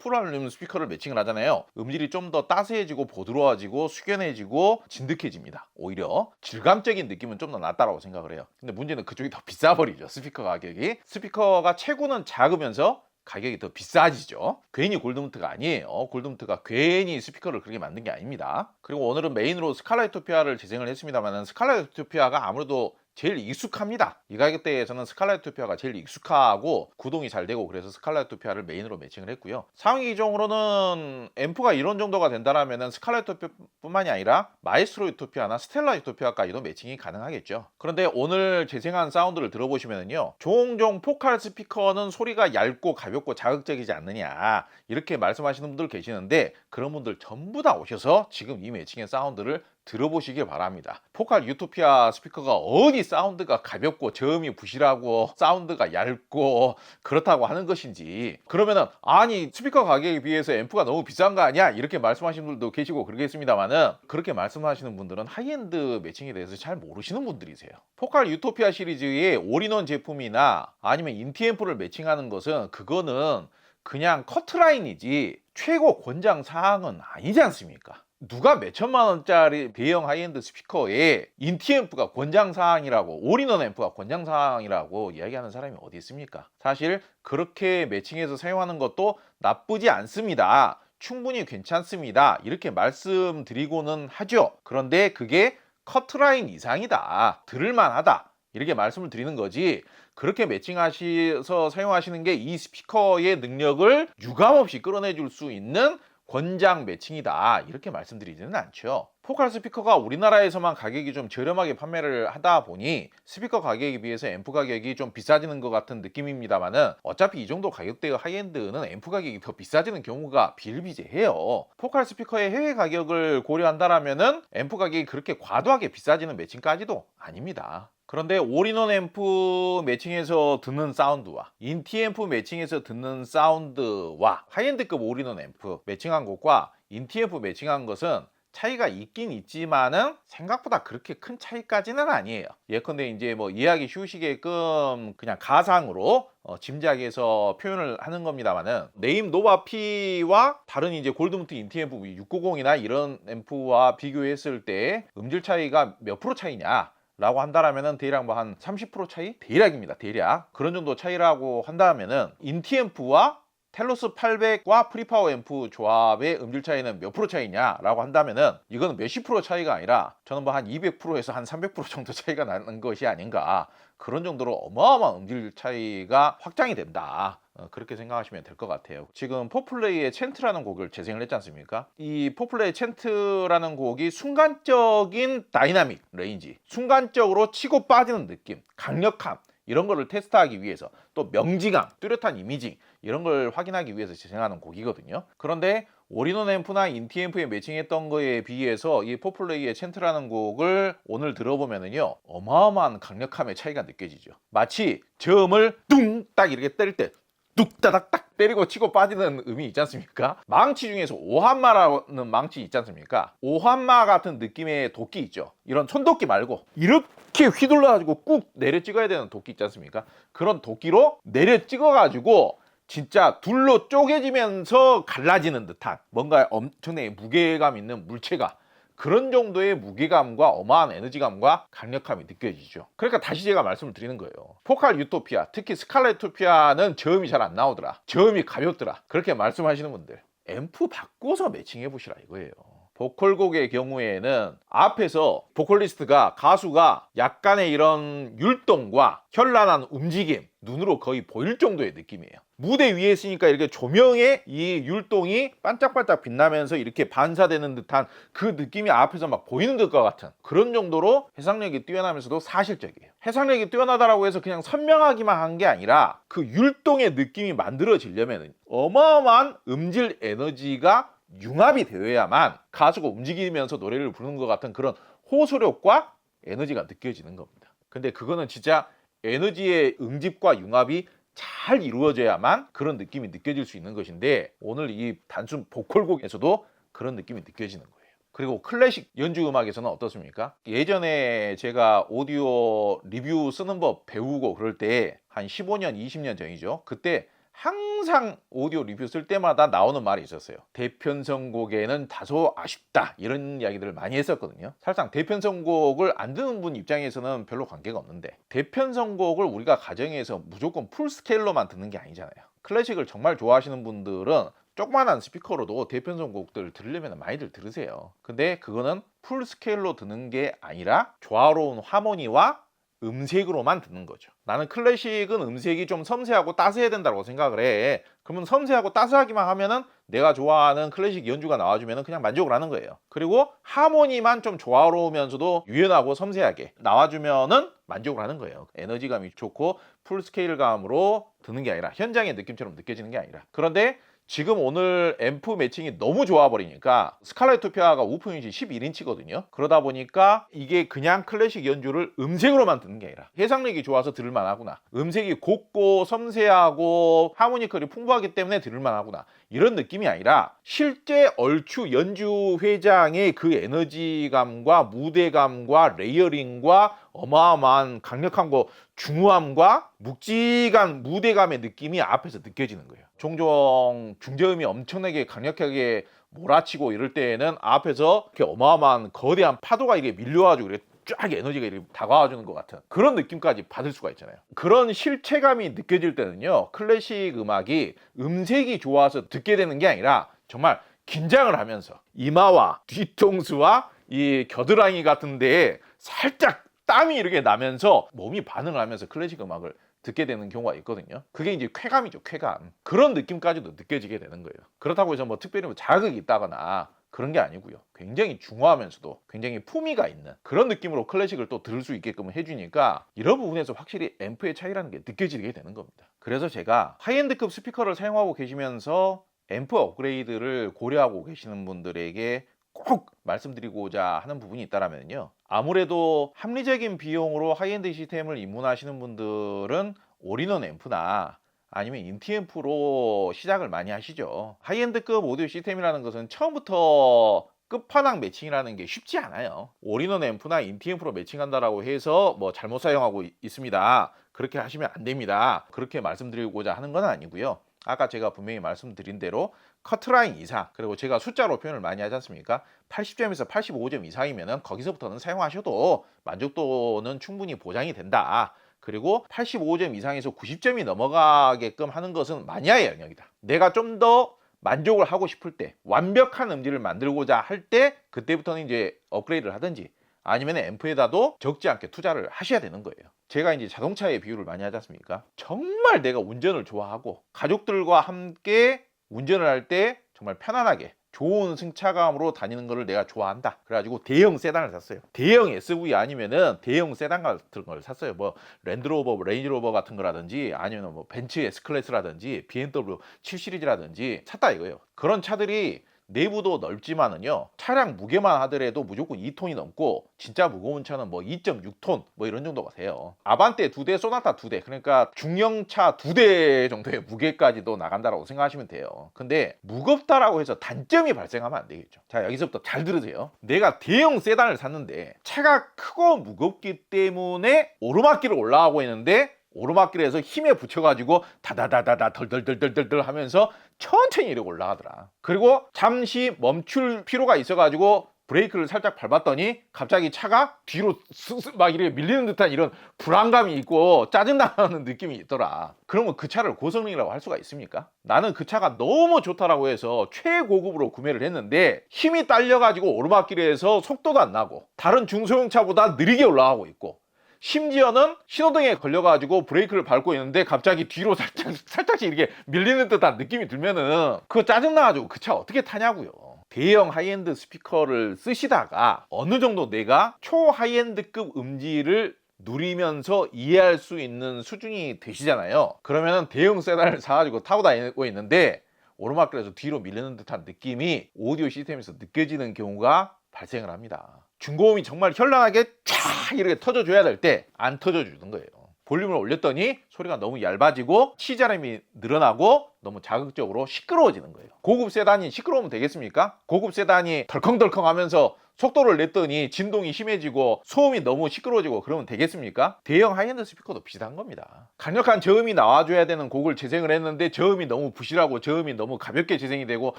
풀 알루미늄 스피커를 매칭을 하잖아요. 음질이 좀 더 따스해지고 보드러워지고 숙연해지고 진득해집니다. 오히려 질감적인 느낌은 좀 더 낫다라고 생각을 해요. 근데 문제는 그쪽이 더 비싸버리죠. 스피커 가격이. 스피커가 체구는 작으면서 가격이 더 비싸지죠. 괜히 골드문트가 아니에요. 골드문트가 괜히 스피커를 그렇게 만든 게 아닙니다. 그리고 오늘은 메인으로 스칼라 유토피아를 재생을 했습니다만 스칼라 유토피아가 아무래도 제일 익숙합니다. 이 가격대에서는 스칼라 유토피아가 제일 익숙하고 구동이 잘 되고 그래서 스칼라 유토피아를 메인으로 매칭을 했고요. 상위 기종으로는 앰프가 이런 정도가 된다라면 스칼라 유토피아뿐만이 아니라 마에스트로 유토피아나 스텔라 유토피아까지도 매칭이 가능하겠죠. 그런데 오늘 재생한 사운드를 들어보시면요, 종종 포칼 스피커는 소리가 얇고 가볍고 자극적이지 않느냐 이렇게 말씀하시는 분들 계시는데 그런 분들 전부 다 오셔서 지금 이 매칭의 사운드를 들어보시길 바랍니다. 포칼 유토피아 스피커가 어디 사운드가 가볍고 저음이 부실하고 사운드가 얇고 그렇다고 하는 것인지, 그러면은 아니 스피커 가격에 비해서 앰프가 너무 비싼 거 아니야 이렇게 말씀하시는 분들도 계시고 그러겠습니다만은, 그렇게 말씀하시는 분들은 하이엔드 매칭에 대해서 잘 모르시는 분들이세요. 포칼 유토피아 시리즈의 올인원 제품이나 아니면 인티앰프를 매칭하는 것은 그거는 그냥 커트라인이지 최고 권장 사항은 아니지 않습니까? 누가 몇천만 원짜리 대형 하이엔드 스피커에 인티앰프가 권장사항이라고, 올인원 앰프가 권장사항이라고 이야기하는 사람이 어디 있습니까? 사실 그렇게 매칭해서 사용하는 것도 나쁘지 않습니다. 충분히 괜찮습니다. 이렇게 말씀드리고는 하죠. 그런데 그게 커트라인 이상이다, 들을만하다, 이렇게 말씀을 드리는 거지, 그렇게 매칭하셔서 사용하시는 게 이 스피커의 능력을 유감없이 끌어내줄 수 있는 권장 매칭이다 이렇게 말씀드리지는 않죠. 포칼 스피커가 우리나라에서만 가격이 좀 저렴하게 판매를 하다 보니 스피커 가격에 비해서 앰프 가격이 좀 비싸지는 것 같은 느낌입니다만은, 어차피 이 정도 가격대의 하이엔드는 앰프 가격이 더 비싸지는 경우가 비일비재해요. 포칼 스피커의 해외 가격을 고려한다라면은 앰프 가격이 그렇게 과도하게 비싸지는 매칭까지도 아닙니다. 그런데 올인원 앰프 매칭해서 듣는 사운드와 인티 앰프 매칭해서 듣는 사운드와 하이엔드급 올인원 앰프 매칭한 것과 인티 앰프 매칭한 것은 차이가 있긴 있지만은 생각보다 그렇게 큰 차이까지는 아니에요. 예컨대 이제 뭐 이해하기 쉬우시게끔 그냥 가상으로 짐작해서 표현을 하는 겁니다만은, 네임 노바 P와 다른 이제 골드문트 인티 앰프 690이나 이런 앰프와 비교했을 때 음질 차이가 몇 프로 차이냐 라고 한다라면은 대략 뭐 한 30% 차이? 대략입니다. 대략 그런 정도 차이라고 한다면은, 인티 앰프와 텔로스 800과 프리파워 앰프 조합의 음질 차이는 몇 프로 차이냐 라고 한다면은, 이거는 몇십 프로 차이가 아니라 저는 뭐 한 200%에서 한 300% 정도 차이가 나는 것이 아닌가, 그런 정도로 어마어마한 음질 차이가 확장이 된다, 그렇게 생각하시면 될 것 같아요. 지금 포플레이의 챈트라는 곡을 재생을 했지 않습니까? 이 포플레이 챈트라는 곡이 순간적인 다이나믹 레인지, 순간적으로 치고 빠지는 느낌, 강력함, 이런 거를 테스트하기 위해서, 또 명지감, 뚜렷한 이미징, 이런 걸 확인하기 위해서 재생하는 곡이거든요. 그런데 올인원 앰프나 인티 앰프에 매칭했던 거에 비해서 이 포플레이의 챈트라는 곡을 오늘 들어보면은요, 어마어마한 강력함의 차이가 느껴지죠. 마치 저음을 뚱 딱 이렇게 때릴 때 뚝따닥딱 때리고 치고 빠지는 음이 있지 않습니까? 망치 중에서 오한마라는 망치 있지 않습니까? 오한마 같은 느낌의 도끼 있죠. 이런 손도끼 말고 이렇게 휘둘러가지고 꾹 내려 찍어야 되는 도끼 있지 않습니까? 그런 도끼로 내려 찍어가지고 진짜 둘로 쪼개지면서 갈라지는 듯한 뭔가 엄청나게 무게감 있는 물체가, 그런 정도의 무게감과 어마한 에너지감과 강력함이 느껴지죠. 그러니까 다시 제가 말씀을 드리는 거예요. 포칼 유토피아, 특히 스칼라 유토피아는 저음이 잘 안 나오더라, 저음이 가볍더라, 그렇게 말씀하시는 분들 앰프 바꿔서 매칭해 보시라 이거예요. 보컬곡의 경우에는 앞에서 보컬리스트가, 가수가 약간의 이런 율동과 현란한 움직임, 눈으로 거의 보일 정도의 느낌이에요. 무대 위에 있으니까 이렇게 조명에 이 율동이 반짝반짝 빛나면서 이렇게 반사되는 듯한 그 느낌이 앞에서 막 보이는 것과 같은 그런 정도로 해상력이 뛰어나면서도 사실적이에요. 해상력이 뛰어나다라고 해서 그냥 선명하기만 한 게 아니라 그 율동의 느낌이 만들어지려면 어마어마한 음질 에너지가 융합이 되어야만 가수가 움직이면서 노래를 부르는 것 같은 그런 호소력과 에너지가 느껴지는 겁니다. 근데 그거는 진짜 에너지의 응집과 융합이 잘 이루어져야만 그런 느낌이 느껴질 수 있는 것인데 오늘 이 단순 보컬곡에서도 그런 느낌이 느껴지는 거예요. 그리고 클래식 연주 음악에서는 어떻습니까? 예전에 제가 오디오 리뷰 쓰는 법 배우고 그럴 때 한 15년, 20년 전이죠. 그때 항상 오디오 리뷰 쓸 때마다 나오는 말이 있었어요. 대편성곡에는 다소 아쉽다, 이런 이야기들을 많이 했었거든요. 사실상 대편성곡을 안 듣는 분 입장에서는 별로 관계가 없는데, 대편성곡을 우리가 가정에서 무조건 풀스케일로만 듣는 게 아니잖아요. 클래식을 정말 좋아하시는 분들은 조그만한 스피커로도 대편성곡들 들으려면 많이들 들으세요. 근데 그거는 풀스케일로 듣는 게 아니라 조화로운 하모니와 음색으로만 듣는 거죠. 나는 클래식은 음색이 좀 섬세하고 따스해야 된다고 생각을 해. 그러면 섬세하고 따스하기만 하면은 내가 좋아하는 클래식 연주가 나와주면은 그냥 만족을 하는 거예요. 그리고 하모니만 좀 조화로우면서도 유연하고 섬세하게 나와주면은 만족을 하는 거예요. 에너지감이 좋고 풀스케일감으로 듣는 게 아니라 현장의 느낌처럼 느껴지는 게 아니라. 그런데 지금 오늘 앰프 매칭이 너무 좋아 버리니까 스칼렛 투피아가 우프 유닛이 11인치거든요. 그러다 보니까 이게 그냥 클래식 연주를 음색으로만 듣는 게 아니라 해상력이 좋아서 들을만 하구나, 음색이 곱고 섬세하고 하모니컬이 풍부하기 때문에 들을만 하구나, 이런 느낌이 아니라 실제 얼추 연주 회장의 그 에너지감과 무대감과 레이어링과 어마어마한 강력한 거 중후함과 묵직한 무대감의 느낌이 앞에서 느껴지는 거예요. 종종 중저음이 엄청나게 강력하게 몰아치고 이럴 때에는 앞에서 이렇게 어마어마한 거대한 파도가 이렇게 밀려가지고 이렇게 쫙 에너지가 이렇게 다가와주는 것 같은 그런 느낌까지 받을 수가 있잖아요. 그런 실체감이 느껴질 때는요, 클래식 음악이 음색이 좋아서 듣게 되는 게 아니라 정말 긴장을 하면서 이마와 뒤통수와 이 겨드랑이 같은 데에 살짝 땀이 이렇게 나면서 몸이 반응을 하면서 클래식 음악을 듣게 되는 경우가 있거든요. 그게 이제 쾌감이죠, 쾌감. 그런 느낌까지도 느껴지게 되는 거예요. 그렇다고 해서 뭐 특별히 뭐 자극이 있다거나 그런 게 아니고요. 굉장히 중후하면서도 굉장히 품위가 있는 그런 느낌으로 클래식을 또 들을 수 있게끔 해주니까 이런 부분에서 확실히 앰프의 차이라는 게 느껴지게 되는 겁니다. 그래서 제가 하이엔드급 스피커를 사용하고 계시면서 앰프 업그레이드를 고려하고 계시는 분들에게 꼭 말씀드리고자 하는 부분이 있다면요, 아무래도 합리적인 비용으로 하이엔드 시스템을 입문하시는 분들은 올인원 앰프나 아니면 인티앰프로 시작을 많이 하시죠. 하이엔드급 오디오 시스템이라는 것은 처음부터 끝판왕 매칭이라는 게 쉽지 않아요. 올인원 앰프나 인티앰프로 매칭한다라고 해서 뭐 잘못 사용하고 있습니다, 그렇게 하시면 안 됩니다, 그렇게 말씀드리고자 하는 건 아니고요. 아까 제가 분명히 말씀드린 대로 커트라인 이상, 그리고 제가 숫자로 표현을 많이 하지 않습니까? 80점에서 85점 이상이면은 거기서부터는 사용하셔도 만족도는 충분히 보장이 된다. 그리고 85점 이상에서 90점이 넘어가게끔 하는 것은 마니아의 영역이다. 내가 좀 더 만족을 하고 싶을 때, 완벽한 음질을 만들고자 할 때, 그때부터는 이제 업그레이드를 하든지 아니면 앰프에다도 적지 않게 투자를 하셔야 되는 거예요. 제가 이제 자동차의 비유를 많이 하지 않습니까? 정말 내가 운전을 좋아하고 가족들과 함께 운전을 할 때 정말 편안하게 좋은 승차감으로 다니는 거를 내가 좋아한다. 그래가지고 대형 세단을 샀어요. 대형 SUV 아니면은 대형 세단 같은 걸 샀어요. 뭐 랜드로버, 레인지로버 같은 거라든지 아니면 뭐 벤츠 S클래스라든지 BMW 7 시리즈라든지 샀다 이거예요. 그런 차들이 내부도 넓지만은요, 차량 무게만 하더라도 무조건 2톤이 넘고 진짜 무거운 차는 뭐 2.6톤 뭐 이런 정도가 돼요. 아반떼 2대, 소나타 2대, 그러니까 중형차 2대 정도의 무게까지도 나간다라고 생각하시면 돼요. 근데 무겁다라고 해서 단점이 발생하면 안 되겠죠. 자, 여기서부터 잘 들으세요. 내가 대형 세단을 샀는데 차가 크고 무겁기 때문에 오르막길을 올라가고 있는데 오르막길에서 힘에 붙여가지고 다다다다다 덜덜덜덜덜 하면서 천천히 이렇게 올라가더라. 그리고 잠시 멈출 필요가 있어가지고 브레이크를 살짝 밟았더니 갑자기 차가 뒤로 쓱쓱 막 이렇게 밀리는 듯한 이런 불안감이 있고 짜증나는 느낌이 있더라. 그러면 그 차를 고성능이라고 할 수가 있습니까? 나는 그 차가 너무 좋다라고 해서 최고급으로 구매를 했는데 힘이 딸려가지고 오르막길에서 속도도 안 나고 다른 중소형차보다 느리게 올라가고 있고, 심지어는 신호등에 걸려가지고 브레이크를 밟고 있는데 갑자기 뒤로 살짝씩 이렇게 밀리는 듯한 느낌이 들면은 그거 짜증나가지고 그 차 어떻게 타냐고요. 대형 하이엔드 스피커를 쓰시다가 어느 정도 내가 초 하이엔드급 음질을 누리면서 이해할 수 있는 수준이 되시잖아요. 그러면은 대형 세단을 사가지고 타고 다니고 있는데 오르막길에서 뒤로 밀리는 듯한 느낌이 오디오 시스템에서 느껴지는 경우가 발생을 합니다. 중고음이 정말 현란하게 쫙 이렇게 터져줘야 될 때 안 터져주는 거예요. 볼륨을 올렸더니 소리가 너무 얇아지고 치자람이 늘어나고 너무 자극적으로 시끄러워지는 거예요. 고급 세단이 시끄러우면 되겠습니까? 고급 세단이 덜컹덜컹 하면서 속도를 냈더니 진동이 심해지고 소음이 너무 시끄러워지고 그러면 되겠습니까? 대형 하이엔드 스피커도 비슷한 겁니다. 강력한 저음이 나와줘야 되는 곡을 재생을 했는데 저음이 너무 부실하고 저음이 너무 가볍게 재생이 되고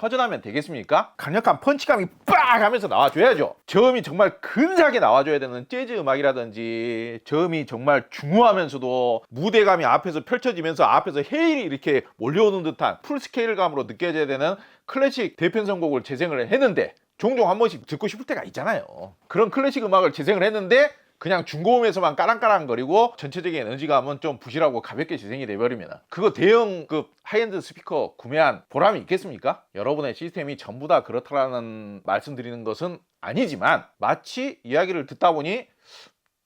허전하면 되겠습니까? 강력한 펀치감이 빡 하면서 나와줘야죠. 저음이 정말 근사하게 나와줘야 되는 재즈 음악이라든지 저음이 정말 중후하면서도 무대감이 앞에서 펼쳐지면서 앞에서 헤일이 이렇게 몰려오는 듯한 풀스케일감으로 느껴져야 되는 클래식 대편성곡을 재생을 했는데 종종 한 번씩 듣고 싶을 때가 있잖아요. 그런 클래식 음악을 재생을 했는데 그냥 중고음에서만 까랑까랑거리고 전체적인 에너지감은 좀 부실하고 가볍게 재생이 돼버리면 그거 대형급 하이엔드 스피커 구매한 보람이 있겠습니까? 여러분의 시스템이 전부 다 그렇다라는 말씀드리는 것은 아니지만 마치 이야기를 듣다 보니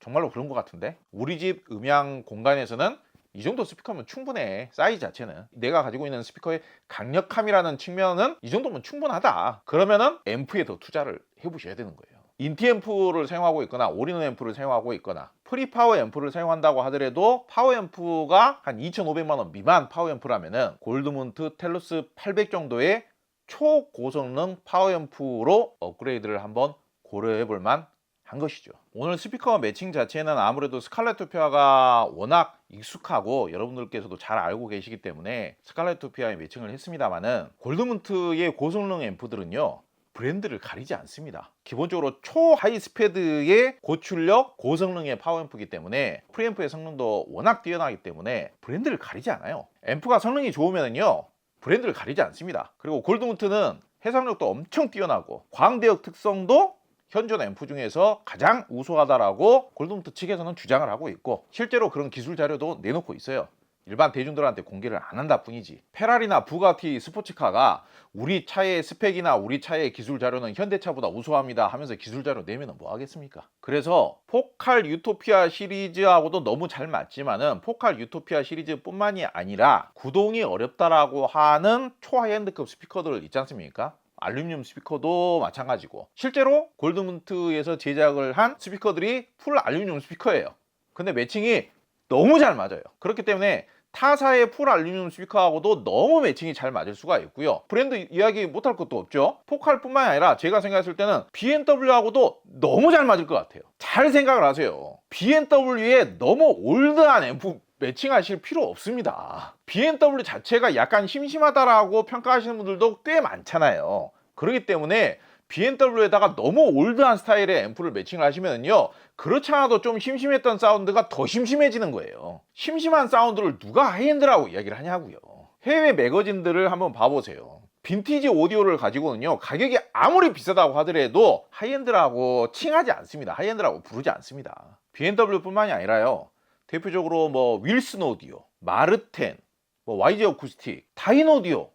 정말로 그런 것 같은데 우리 집 음향 공간에서는 이 정도 스피커면 충분해. 사이즈 자체는 내가 가지고 있는 스피커의 강력함이라는 측면은 이 정도면 충분하다. 그러면은 앰프에 더 투자를 해보셔야 되는 거예요. 인티 앰프를 사용하고 있거나 올인원 앰프를 사용하고 있거나 프리파워 앰프를 사용한다고 하더라도 파워 앰프가 한 2,500만 원 미만 파워 앰프라면은 골드문트 텔루스 800 정도의 초고성능 파워 앰프로 업그레이드를 한번 고려해 볼 만 한 것이죠. 오늘 스피커 매칭 자체는 아무래도 스칼렛토피아가 워낙 익숙하고 여러분들께서도 잘 알고 계시기 때문에 스칼렛토피아에 매칭을 했습니다만은 골드문트의 고성능 앰프들은요 브랜드를 가리지 않습니다. 기본적으로 초하이스피드의 고출력 고성능의 파워앰프이기 때문에 프리앰프의 성능도 워낙 뛰어나기 때문에 브랜드를 가리지 않아요. 앰프가 성능이 좋으면요 브랜드를 가리지 않습니다. 그리고 골드문트는 해상력도 엄청 뛰어나고 광대역 특성도 현존 앰프 중에서 가장 우수하다라고 골드문트 측에서는 주장을 하고 있고 실제로 그런 기술 자료도 내놓고 있어요. 일반 대중들한테 공개를 안 한다 뿐이지. 페라리나 부가티 스포츠카가 우리 차의 스펙이나 우리 차의 기술 자료는 현대차보다 우수합니다 하면서 기술 자료 내면 뭐 하겠습니까? 그래서 포칼 유토피아 시리즈하고도 너무 잘 맞지만은 포칼 유토피아 시리즈뿐만이 아니라 구동이 어렵다라고 하는 초하이엔드급 스피커들 있지 않습니까? 알루미늄 스피커도 마찬가지고 실제로 골드문트에서 제작을 한 스피커들이 풀 알루미늄 스피커예요. 근데 매칭이 너무 잘 맞아요. 그렇기 때문에 타사의 풀 알루미늄 스피커하고도 너무 매칭이 잘 맞을 수가 있고요. 브랜드 이야기 못할 것도 없죠. 포칼뿐만 아니라 제가 생각했을 때는 BMW하고도 너무 잘 맞을 것 같아요. 잘 생각을 하세요. BMW에 너무 올드한 앰프 매칭하실 필요 없습니다. BMW 자체가 약간 심심하다라고 평가하시는 분들도 꽤 많잖아요. 그렇기 때문에 BMW에다가 너무 올드한 스타일의 앰프를 매칭을 하시면요 그렇지 않아도 좀 심심했던 사운드가 더 심심해지는 거예요. 심심한 사운드를 누가 하이엔드라고 이야기를 하냐고요. 해외 매거진들을 한번 봐보세요. 빈티지 오디오를 가지고는요 가격이 아무리 비싸다고 하더라도 하이엔드라고 칭하지 않습니다. 하이엔드라고 부르지 않습니다. BMW뿐만이 아니라요 대표적으로 뭐 윌슨 오디오, 마르텐, 뭐 YG 어쿠스틱, 다인 오디오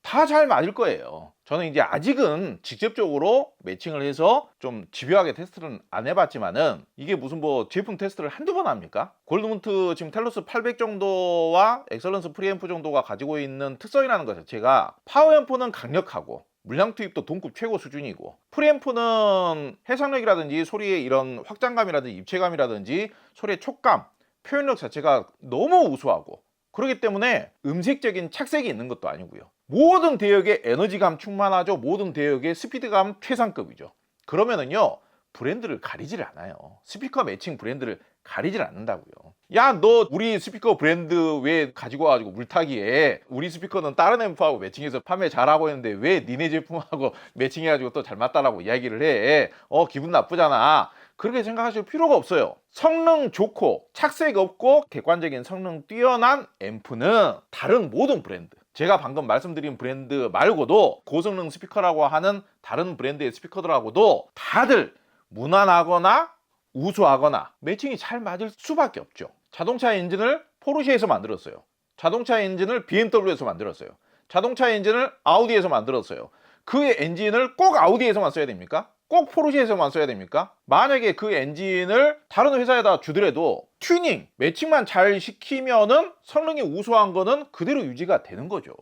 다 잘 맞을 거예요. 저는 이제 아직은 직접적으로 매칭을 해서 좀 집요하게 테스트는 안 해봤지만은 이게 무슨 뭐 제품 테스트를 한두 번 합니까? 골드문트 지금 텔루스 800 정도와 엑설런스 프리앰프 정도가 가지고 있는 특성이라는 것 자체가 파워앰프는 강력하고 물량 투입도 동급 최고 수준이고 프리앰프는 해상력이라든지 소리의 이런 확장감이라든지 입체감이라든지 소리의 촉감, 표현력 자체가 너무 우수하고 그렇기 때문에 음색적인 착색이 있는 것도 아니고요. 모든 대역의 에너지감 충만하죠. 모든 대역의 스피드감 최상급이죠. 그러면은요 브랜드를 가리질 않아요. 스피커 매칭 브랜드를 가리질 않는다고요. 야, 너 우리 스피커 브랜드 왜 가지고 와가지고 물타기에 우리 스피커는 다른 앰프하고 매칭해서 판매 잘하고 있는데 왜 니네 제품하고 매칭해가지고 또 잘 맞다라고 이야기를 해. 기분 나쁘잖아. 그렇게 생각하실 필요가 없어요. 성능 좋고 착색 없고 객관적인 성능 뛰어난 앰프는 다른 모든 브랜드 제가 방금 말씀드린 브랜드 말고도 고성능 스피커라고 하는 다른 브랜드의 스피커들하고도 다들 무난하거나 우수하거나 매칭이 잘 맞을 수밖에 없죠. 자동차 엔진을 포르쉐에서 만들었어요. 자동차 엔진을 BMW에서 만들었어요. 자동차 엔진을 아우디에서 만들었어요. 그 엔진을 꼭 아우디에서만 써야 됩니까? 꼭 포르쉐에서만 써야 됩니까? 만약에 그 엔진을 다른 회사에다 주더라도 튜닝, 매칭만 잘 시키면은 성능이 우수한 거는 그대로 유지가 되는 거죠.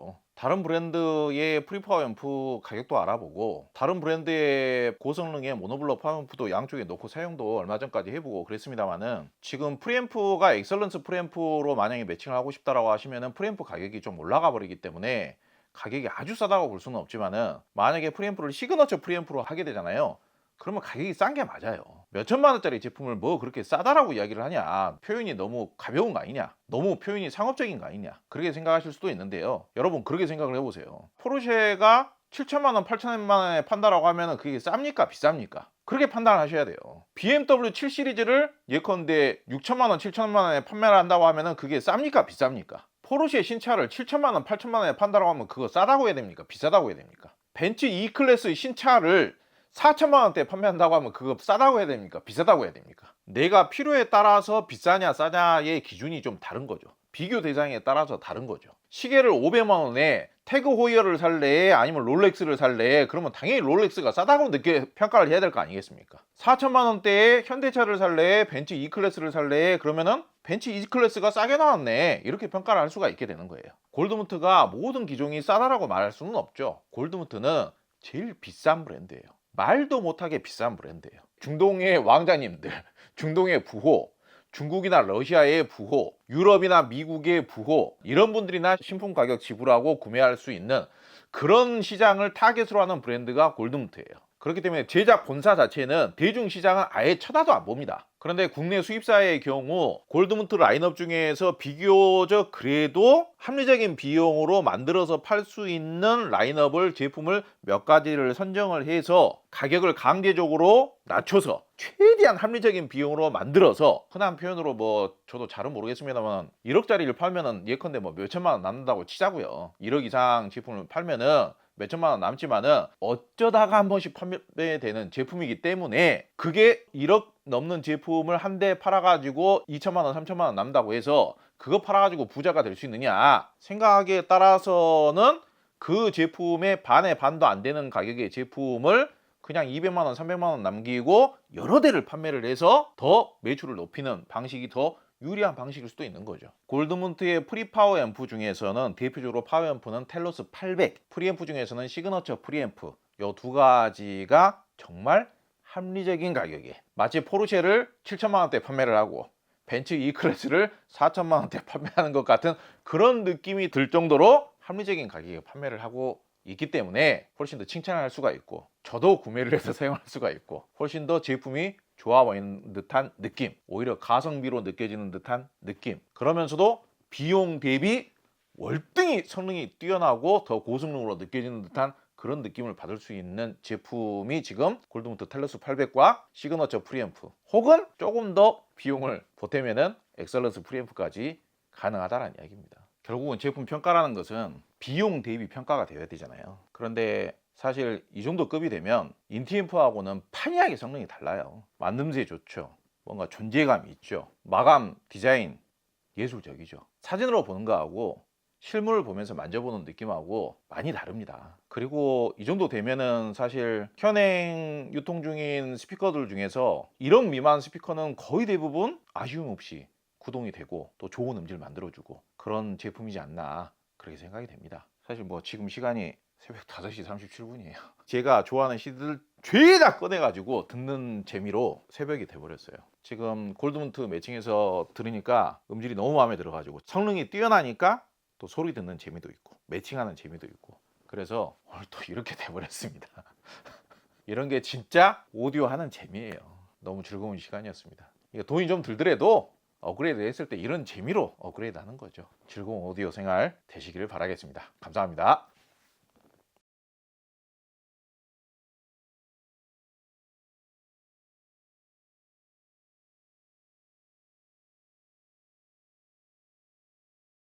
다른 브랜드의 프리파워 앰프 가격도 알아보고 다른 브랜드의 고성능의 모노블럭 파워 앰프도 양쪽에 놓고 사용도 얼마 전까지 해보고 그랬습니다만은 지금 프리앰프가 엑설런스 프리앰프로 만약에 매칭을 하고 싶다라고 하시면은 프리앰프 가격이 좀 올라가 버리기 때문에 가격이 아주 싸다고 볼 수는 없지만은 만약에 프리앰프를 시그너처 프리앰프로 하게 되잖아요. 그러면 가격이 싼 게 맞아요. 몇 천만 원짜리 제품을 뭐 그렇게 싸다라고 이야기를 하냐, 표현이 너무 가벼운 거 아니냐, 너무 표현이 상업적인 거 아니냐, 그렇게 생각하실 수도 있는데요. 여러분 그렇게 생각을 해보세요. 포르쉐가 7천만 원, 8천만 원에 판다라고 하면은 그게 쌉니까 비쌉니까? 그렇게 판단을 하셔야 돼요. BMW 7 시리즈를 예컨대 6천만 원, 7천만 원에 판매를 한다고 하면은 그게 쌉니까 비쌉니까? 포르쉐 신차를 7천만 원, 8천만 원에 판다라고 하면 그거 싸다고 해야 됩니까 비싸다고 해야 됩니까? 벤츠 E클래스 신차를 4천만 원대에 판매한다고 하면 그거 싸다고 해야 됩니까 비싸다고 해야 됩니까? 내가 필요에 따라서 비싸냐 싸냐의 기준이 좀 다른 거죠. 비교 대상에 따라서 다른 거죠. 시계를 500만 원에 태그 호이어를 살래 아니면 롤렉스를 살래, 그러면 당연히 롤렉스가 싸다고 평가를 해야 될 거 아니겠습니까? 4천만 원대에 현대차를 살래 벤츠 E클래스를 살래, 그러면은 벤츠 E클래스가 싸게 나왔네 이렇게 평가를 할 수가 있게 되는 거예요. 골드무트가 모든 기종이 싸다라고 말할 수는 없죠. 골드무트는 제일 비싼 브랜드예요. 말도 못하게 비싼 브랜드예요. 중동의 왕자님들, 중동의 부호, 중국이나 러시아의 부호, 유럽이나 미국의 부호, 이런 분들이나 신품 가격 지불하고 구매할 수 있는 그런 시장을 타겟으로 하는 브랜드가 골드무트예요. 그렇기 때문에 제작 본사 자체는 대중시장은 아예 쳐다도 안 봅니다. 그런데 국내 수입사의 경우 골드무트 라인업 중에서 비교적 그래도 합리적인 비용으로 만들어서 팔 수 있는 라인업을 제품을 몇 가지를 선정을 해서 가격을 강제적으로 낮춰서 최대한 합리적인 비용으로 만들어서, 흔한 표현으로 뭐 저도 잘은 모르겠습니다만 1억짜리를 팔면은 예컨대 뭐 몇천만 원 남는다고 치자고요. 1억 이상 제품을 팔면은 몇천만 원 남지만은 어쩌다가 한 번씩 판매되는 제품이기 때문에 그게 1억 넘는 제품을 한 대 팔아가지고 2천만 원, 3천만 원 남다고 해서 그거 팔아가지고 부자가 될 수 있느냐 생각에 따라서는 그 제품의 반의 반도 안 되는 가격의 제품을 그냥 200만 원, 300만 원 남기고 여러 대를 판매를 해서 더 매출을 높이는 방식이 더 유리한 방식일 수도 있는 거죠. 골드무트의 프리파워 앰프 중에서는 대표적으로 파워 앰프는 텔로스 800, 프리앰프 중에서는 시그너처 프리앰프, 이 두 가지가 정말 합리적인 가격에, 마치 포르쉐를 7천만 원대 판매를 하고 벤츠 E클래스를 4천만 원대 판매하는 것 같은 그런 느낌이 들 정도로 합리적인 가격에 판매를 하고 있기 때문에 훨씬 더 칭찬할 수가 있고 저도 구매를 해서 사용할 수가 있고 훨씬 더 제품이 좋아 보이는 듯한 느낌, 오히려 가성비로 느껴지는 듯한 느낌, 그러면서도 비용 대비 월등히 성능이 뛰어나고 더 고성능으로 느껴지는 듯한 그런 느낌을 받을 수 있는 제품이 지금 골드무트 텔로스 800과 시그너처 프리앰프, 혹은 조금 더 비용을 보태면은 엑설런스 프리앰프까지 가능하다는 이야기입니다. 결국은 제품 평가라는 것은 비용 대비 평가가 되어야 되잖아요. 그런데 사실 이 정도 급이 되면 인티앰프하고는 판이하게 성능이 달라요. 만듦새 좋죠. 뭔가 존재감이 있죠. 마감, 디자인 예술적이죠. 사진으로 보는 거하고 실물을 보면서 만져보는 느낌하고 많이 다릅니다. 그리고 이 정도 되면은 사실 현행 유통 중인 스피커들 중에서 1억 미만 스피커는 거의 대부분 아쉬움 없이 구동이 되고 또 좋은 음질 만들어주고 그런 제품이지 않나 그렇게 생각이 됩니다. 사실 뭐 지금 시간이 새벽 5시 37분이에요. 제가 좋아하는 CD들 죄다 꺼내가지고 듣는 재미로 새벽이 돼버렸어요. 지금 골드무트 매칭해서 들으니까 음질이 너무 마음에 들어가지고 성능이 뛰어나니까 또 소리 듣는 재미도 있고 매칭하는 재미도 있고 그래서 오늘 또 이렇게 돼버렸습니다. 이런 게 진짜 오디오 하는 재미예요. 너무 즐거운 시간이었습니다. 이게 돈이 좀 들더라도 업그레이드 했을 때 이런 재미로 업그레이드 하는 거죠. 즐거운 오디오 생활 되시기를 바라겠습니다. 감사합니다.